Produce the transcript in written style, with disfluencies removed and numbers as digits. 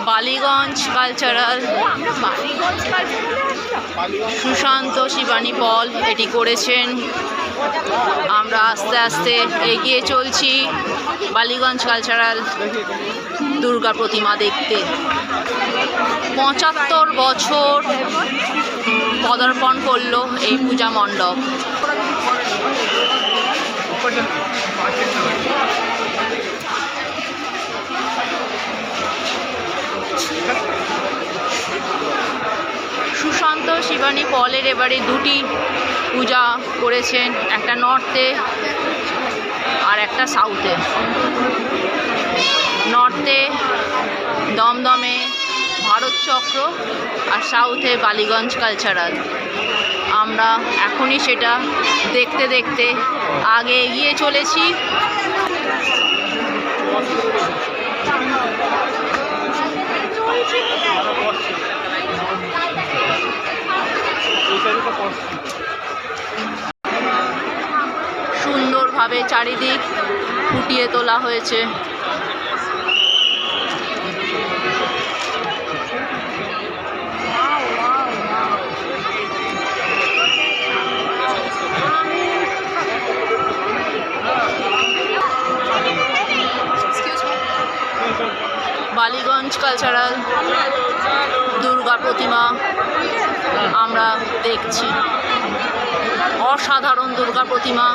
Ballygunge cultural Sushant Shivani পল এটি করেছেন। আমরা আস্তে আস্তে এগিয়ে চলছি বালিগঞ্জ কালচারাল দুর্গা প্রতিমা দেখতে। ৭৫ বছর পদার্পণ করলো এই পূজা মণ্ডপ। সুশান্ত শিবানী পলের এবারে দুটি পূজা করেছেন, একটা নর্থে আর একটা সাউথে। নর্থে দমদমে ভারত চক্র আর সাউথে বালিগঞ্জ কালচারাল। আমরা এখনই সেটা দেখতে দেখতে আগে এগিয়ে চলেছি। সুন্দরভাবে চারিদিক ফুটিয়ে তোলা হয়েছে। বালিগঞ্জ কালচারাল দুর্গা প্রতিমা আমরা দেখছি। অসাধারণ দুর্গা প্রতিমা।